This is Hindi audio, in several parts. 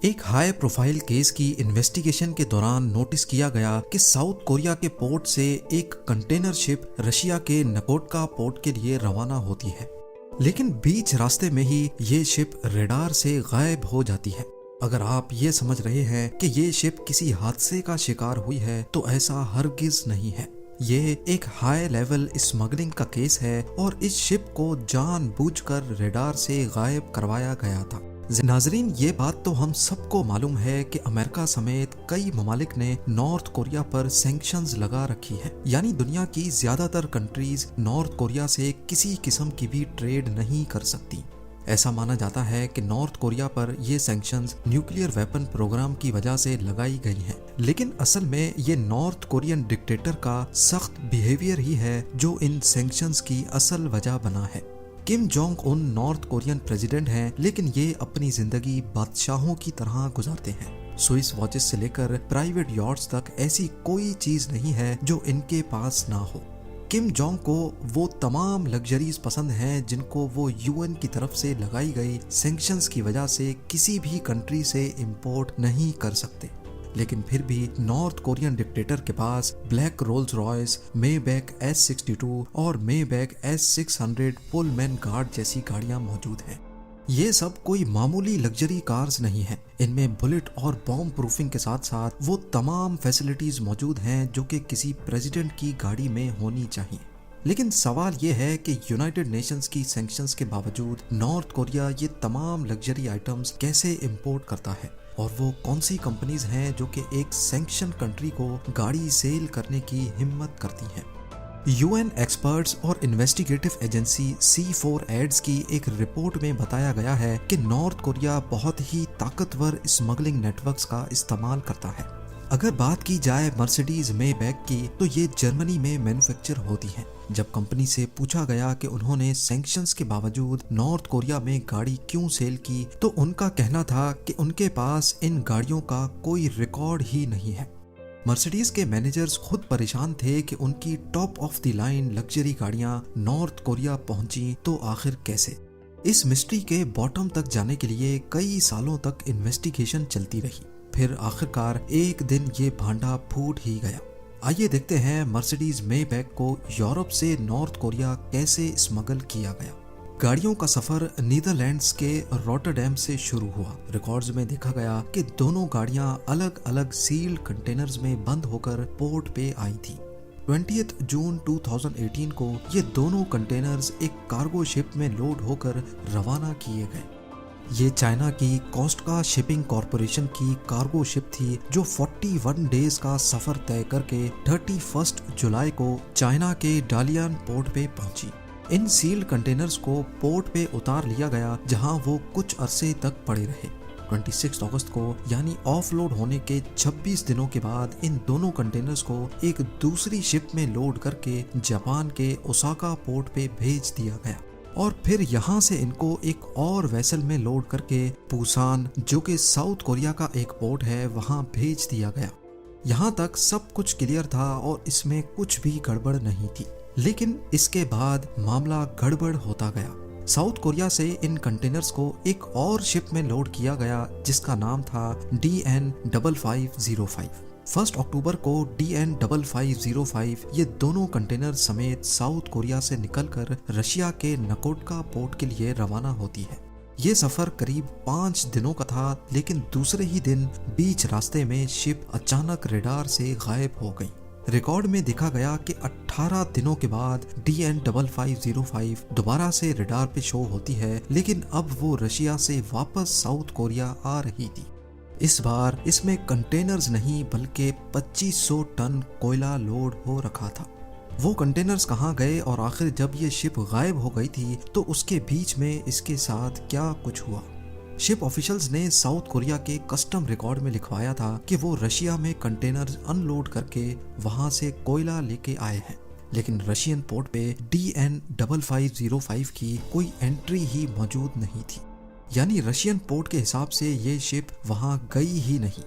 एक हाई प्रोफाइल केस की इन्वेस्टिगेशन के दौरान नोटिस किया गया कि साउथ कोरिया के पोर्ट से एक कंटेनर शिप रशिया के नकोटका पोर्ट के लिए रवाना होती है, लेकिन बीच रास्ते में ही ये शिप रडार से गायब हो जाती है। अगर आप ये समझ रहे हैं कि ये शिप किसी हादसे का शिकार हुई है, तो ऐसा हरगिज नहीं है। ये एक हाई लेवल स्मगलिंग का केस है और इस शिप को जानबूझकर रडार से गायब करवाया गया था। नाजरीन, ये बात तो हम सबको मालूम है कि अमेरिका समेत कई ममालिक ने नॉर्थ कोरिया पर सैंक्शंस लगा रखी है, यानी दुनिया की ज्यादातर कंट्रीज नॉर्थ कोरिया से किसी किस्म की भी ट्रेड नहीं कर सकती। ऐसा माना जाता है कि नॉर्थ कोरिया पर ये सैंक्शंस न्यूक्लियर वेपन प्रोग्राम की वजह से लगाई गई हैं, लेकिन असल में ये नॉर्थ कोरियन डिक्टेटर का सख्त बिहेवियर ही है जो इन सैंक्शंस की असल वजह बना है। Kim Jong Un north Korean president हैं, लेकिन ये अपनी जिंदगी बादशाहों की तरह गुजारते हैं। स्विस वॉचेस से लेकर प्राइवेट यॉट्स तक ऐसी कोई चीज नहीं है जो इनके पास ना हो। किम जोंग को वो तमाम लग्जरीज पसंद हैं जिनको वो यूएन की तरफ से लगाई गई सैंक्शंस की वजह से किसी भी कंट्री से इंपोर्ट नहीं कर सकते, लेकिन फिर भी नॉर्थ कोरियन डिक्टेटर के पास black Rolls Royce, Maybach S62 और मेबैक S600 पुलमैन गार्ड जैसी गाड़ियां मौजूद हैं। ये सब कोई मामूली लग्जरी कार्स नहीं हैं। इनमें बुलेट और बॉम्ब प्रूफिंग के साथ साथ वो तमाम फैसिलिटीज मौजूद हैं जो कि किसी प्रेसिडेंट की गाड़ी में होनी चाहिए। लेकिन सवाल ये है कि यूनाइटेड नेशंस की सैंक्शंस के बावजूद नॉर्थ कोरिया ये तमाम लग्जरी आइटम्स कैसे इंपोर्ट करता है, और वो कौन सी कंपनीज हैं जो कि एक सैंक्शन कंट्री को गाड़ी सेल करने की हिम्मत करती हैं। यूएन एक्सपर्ट्स और इन्वेस्टिगेटिव एजेंसी C4ADS की एक रिपोर्ट में बताया गया है कि नॉर्थ कोरिया बहुत ही ताकतवर स्मगलिंग नेटवर्क्स का इस्तेमाल करता है। अगर बात की जाए मर्सिडीज मेबैक की, तो ये जर्मनी में मैन्युफैक्चर होती है। जब कंपनी से पूछा गया कि उन्होंने सैंक्शंस के बावजूद नॉर्थ कोरिया में गाड़ी क्यों सेल की, तो उनका कहना था कि उनके पास इन गाड़ियों का कोई रिकॉर्ड ही नहीं है। मर्सिडीज के मैनेजर्स खुद परेशान थे कि उनकी top of the line luxury गाड़ियां नॉर्थ कोरिया पहुंची तो आखिर कैसे। इस मिस्ट्री के बॉटम तक जाने के लिए कई सालों तक इन्वेस्टिगेशन चलती रही। फिर आखिरकार एक दिन ये भांडा फूट ही गया। आइए देखते हैं मर्सिडीज मेबैक को यूरोप से नॉर्थ कोरिया कैसे स्मगल किया गया। गाड़ियों का सफर नीदरलैंड्स के रॉटरडैम से शुरू हुआ। रिकॉर्ड्स में देखा गया कि दोनों गाड़ियां अलग अलग सील्ड कंटेनर्स में बंद होकर पोर्ट पे आई थी। 20 जून 2018 को ये दोनों कंटेनर्स एक कार्गो शिप में लोड होकर रवाना किए गए। ये चाइना की कोस्टका शिपिंग कॉरपोरेशन की कार्गो शिप थी जो 41 डेज का सफर तय करके 31 जुलाई को चाइना के डालियन पोर्ट पे पहुंची। इन सील्ड कंटेनर्स को पोर्ट पे उतार लिया गया, जहां वो कुछ अरसे तक पड़े रहे। 26 अगस्त को यानी ऑफलोड होने के 26 दिनों के बाद इन दोनों कंटेनर्स को एक दूसरी शिप में लोड करके जापान के ओसाका पोर्ट पे भेज दिया गया, और फिर यहाँ से इनको एक और वेसल में लोड करके पुसान, जो कि साउथ कोरिया का एक पोर्ट है, वहाँ भेज दिया गया। यहाँ तक सब कुछ क्लियर था और इसमें कुछ भी गड़बड़ नहीं थी, लेकिन इसके बाद मामला गड़बड़ होता गया। साउथ कोरिया से इन कंटेनर्स को एक और शिप में लोड किया गया जिसका नाम था DN5505। 1 अक्टूबर को DN5505 ये दोनों कंटेनर समेत साउथ कोरिया से निकलकर रशिया के नकोटका पोर्ट के लिए रवाना होती है। ये सफर करीब 5 दिनों का था, लेकिन दूसरे ही दिन बीच रास्ते में शिप अचानक रडार से गायब हो गई। रिकॉर्ड में देखा गया कि 18 दिनों के बाद DN5505 दोबारा से रडार पे शो होती है, लेकिन अब वो रशिया से वापस साउथ कोरिया आ रही थी। इस बार इसमें कंटेनर्स नहीं बल्कि 2500 टन कोयला लोड हो रखा था। वो कंटेनर्स कहाँ गए और आखिर जब ये शिप गायब हो गई थी तो उसके बीच में इसके साथ क्या कुछ हुआ। शिप ऑफिशियल्स ने साउथ कोरिया के कस्टम रिकॉर्ड में लिखवाया था कि वो रशिया में कंटेनर्स अनलोड करके वहां से कोयला लेके आए हैं, लेकिन रशियन पोर्ट पे DN5505 की कोई एंट्री ही मौजूद नहीं थी, यानी रशियन पोर्ट के हिसाब से ये शिप वहां गई ही नहीं।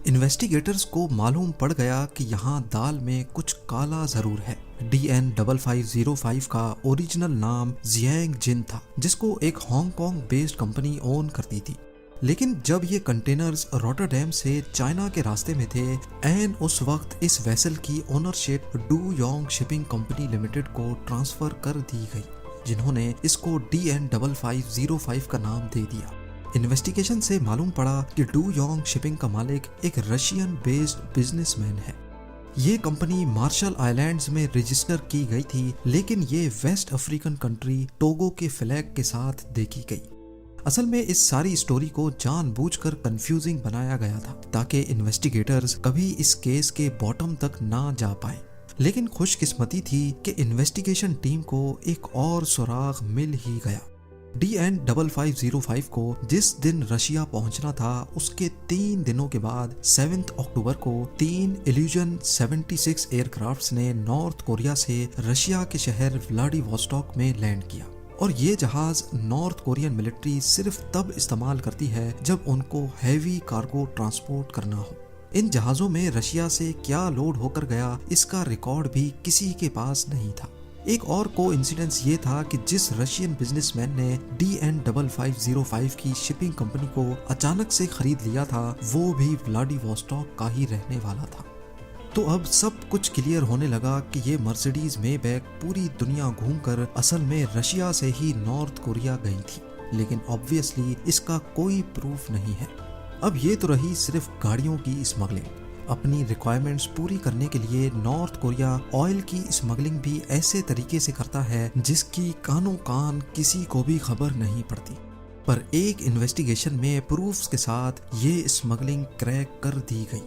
इन्वेस्टिगेटर्स को मालूम पड़ गया कि यहाँ दाल में कुछ काला जरूर है। DN5505 का ओरिजिनल नाम जियांग जिन था, जिसको एक हांगकांग बेस्ड कंपनी ओन करती थी। लेकिन जब ये कंटेनर्स रॉटरडैम से चाइना के रास्ते में थे, एन उस वक्त इस वेसल की ownership do Yong shipping company limited को ट्रांसफर कर दी गई, जिन्होंने इसको DN5505 का नाम दे दिया। इन्वेस्टिगेशन से मालूम पड़ा कि डू योंग शिपिंग का मालिक एक रशियन बेस्ड बिजनेसमैन है। ये कंपनी मार्शल आइलैंड्स में रजिस्टर की गई थी, लेकिन ये वेस्ट अफ्रीकन कंट्री टोगो के फ्लैग के साथ देखी गई। असल में इस सारी स्टोरी को जानबूझकर कंफ्यूजिंग बनाया गया था ताकि इन्वेस्टिगेटर्स कभी इस केस के बॉटम तक ना जा पाए। लेकिन खुशकिस्मती थी कि इन्वेस्टिगेशन टीम को एक और सुराग मिल ही गया। DN5505 को जिस दिन रशिया पहुंचना था, उसके 3 दिनों के बाद 7 अक्टूबर को 3 इल्यूजन 76 एयरक्राफ्ट्स ने नॉर्थ कोरिया से रशिया के शहर व्लादिवोस्टॉक में लैंड किया। और ये जहाज नॉर्थ कोरियन मिलिट्री सिर्फ तब इस्तेमाल करती है जब उनको हैवी कार्गो ट्रांसपोर्ट करना हो। इन जहाजों में रशिया से क्या लोड होकर गया, इसका रिकॉर्ड भी किसी के पास नहीं था। एक और कोइंसिडेंस ये था कि जिस रशियन बिजनेसमैन ने DN5505 की शिपिंग कंपनी को अचानक से खरीद लिया था, वो भी व्लादिवोस्टॉक का ही रहने वाला था। तो अब सब कुछ क्लियर होने लगा कि ये मर्सिडीज मेबैक पूरी दुनिया घूमकर असल में रशिया से ही नॉर्थ कोरिया गई थी, लेकिन ऑब्वियसली इसका कोई प्रूफ नहीं है। अब ये तो रही सिर्फ गाड़ियों की स्मगलिंग। अपनी रिक्वायरमेंट्स पूरी करने के लिए नॉर्थ कोरिया ऑयल की स्मगलिंग भी ऐसे तरीके से करता है जिसकी कानों कान किसी को भी खबर नहीं पड़ती। पर एक इन्वेस्टिगेशन में प्रूफ्स के साथ ये स्मगलिंग क्रैक कर दी गई।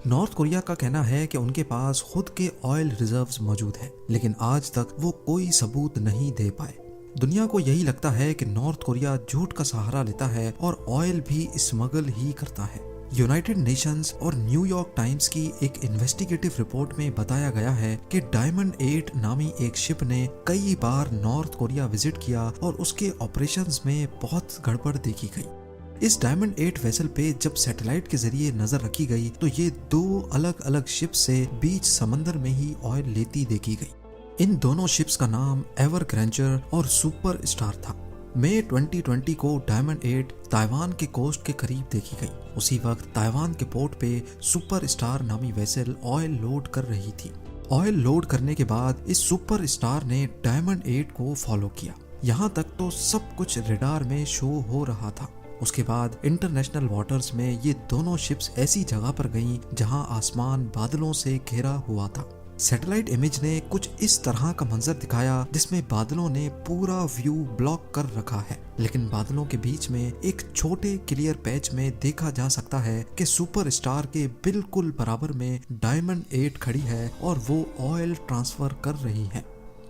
नॉर्थ कोरिया का कहना है कि उनके पास खुद के ऑयल रिजर्व्स मौजूद हैं, लेकिन आज तक वो कोई सबूत नहीं दे पाए। दुनिया को यही लगता है कि नॉर्थ कोरिया झूठ का सहारा लेता है और ऑयल भी स्मगल ही करता है। यूनाइटेड नेशंस और न्यूयॉर्क टाइम्स की एक इन्वेस्टिगेटिव रिपोर्ट में बताया गया है कि डायमंड 8 नामी एक शिप ने कई बार नॉर्थ कोरिया विजिट किया और उसके ऑपरेशंस में बहुत गड़बड़ देखी गई। इस डायमंड 8 वेसल पे जब सैटेलाइट के जरिए नजर रखी गई तो ये 2 अलग अलग शिप से बीच समंदर में ही ऑयल लेती देखी गई। इन दोनों शिप्स का नाम एवर ग्रैंजर और सुपर स्टार था। मई 2020 को डायमंड 8 ताइवान के कोस्ट के करीब देखी गई। उसी वक्त ताइवान के पोर्ट पे सुपर स्टार नामी वेसल ऑयल लोड कर रही थी। ऑयल लोड करने के बाद इस सुपर स्टार ने डायमंड 8 को फॉलो किया। यहाँ तक तो सब कुछ रडार में शो हो रहा था। उसके बाद इंटरनेशनल वाटर्स में ये दोनों शिप्स ऐसी जगह पर गईं जहां आसमान बादलों से घिरा हुआ था। सैटेलाइट इमेज ने कुछ इस तरह का मंजर दिखाया जिसमें बादलों ने पूरा व्यू ब्लॉक कर रखा है, लेकिन बादलों के बीच में एक छोटे क्लियर पैच में देखा जा सकता है कि सुपर स्टार के बिल्कुल बराबर में डायमंड 8 खड़ी है और वो ऑयल ट्रांसफर कर रही है।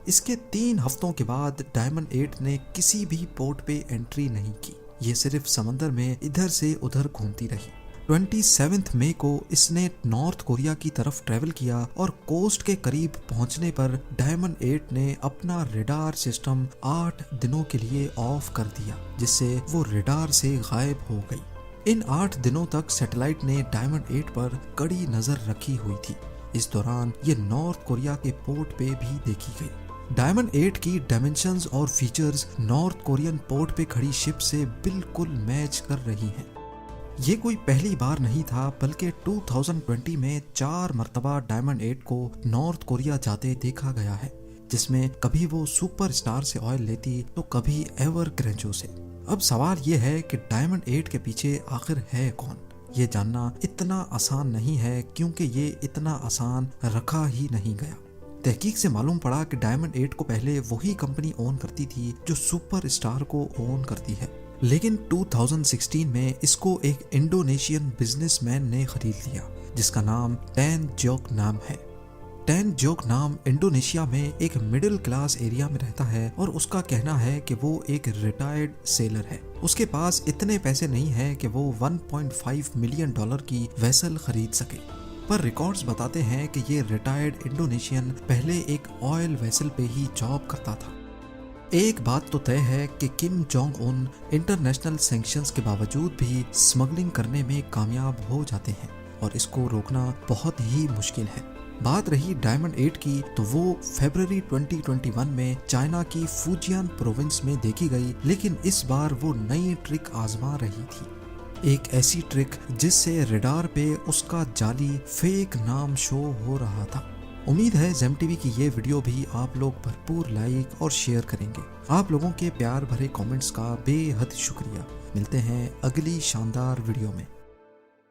इसके 3 हफ्तों के बाद डायमंड 8 ने किसी भी पोर्ट पे एंट्री नहीं की। ये सिर्फ समंदर में इधर से उधर घूमती रही। 27 मई को इसने नॉर्थ कोरिया की तरफ ट्रेवल किया और कोस्ट के करीब पहुंचने पर डायमंड 8 ने अपना रडार सिस्टम 8 दिनों के लिए ऑफ कर दिया, जिससे वो रडार से गायब हो गई। इन 8 दिनों तक सैटेलाइट ने डायमंड 8 पर कड़ी नजर रखी हुई थी। इस दौरान ये नॉर्थ कोरिया के पोर्ट पे भी देखी गई। डायमंड 8 की डायमेंशंस और फीचर्स नॉर्थ कोरियन पोर्ट पे खड़ी शिप से बिल्कुल मैच कर रही हैं। ये कोई पहली बार नहीं था, बल्कि 2020 में 4 मरतबा डायमंड 8 को नॉर्थ कोरिया जाते देखा गया है, जिसमें कभी वो सुपर स्टार से ऑयल लेती तो कभी एवर ग्रेंजो से। अब सवाल ये है कि डायमंड 8 के पीछे आखिर है कौन? ये जानना इतना आसान नहीं है, क्योंकि ये इतना आसान रखा ही नहीं गया। तहकीक से मालूम पड़ा कि डायमंड 8 को पहले वही कंपनी ओन करती थी जो सुपर स्टार को ओन करती है, लेकिन 2016 में इसको एक इंडोनेशियन बिजनेसमैन ने खरीद लिया जिसका नाम टैन जोक नाम है। टैन जोक नाम इंडोनेशिया में एक मिडिल क्लास एरिया में रहता है और उसका कहना है कि वो एक रिटायर्ड सेलर है। उसके पास इतने पैसे नहीं है कि वो $1.5 मिलियन की वेसल खरीद सके, पर रिकॉर्ड्स बताते हैं कि ये रिटायर्ड इंडोनेशियन पहले एक ऑयल वेसल पे ही जॉब करता था। एक बात तो तय है कि Kim Jong Un international sanctions के बावजूद भी स्मगलिंग करने में कामयाब हो जाते हैं और इसको रोकना बहुत ही मुश्किल है। बात रही डायमंड 8 की, तो वो फरवरी 2021 में चाइना की फुजियान प्रोविंस में देखी गई, लेकिन इस बार वो नई ट्रिक आजमा रही थी। एक ऐसी ट्रिक जिससे रडार पे उसका जाली फेक नाम शो हो रहा था। उम्मीद है जेम टीवी की ये वीडियो भी आप लोग भरपूर लाइक और शेयर करेंगे। आप लोगों के प्यार भरे कमेंट्स का बेहद शुक्रिया। मिलते हैं अगली शानदार वीडियो में।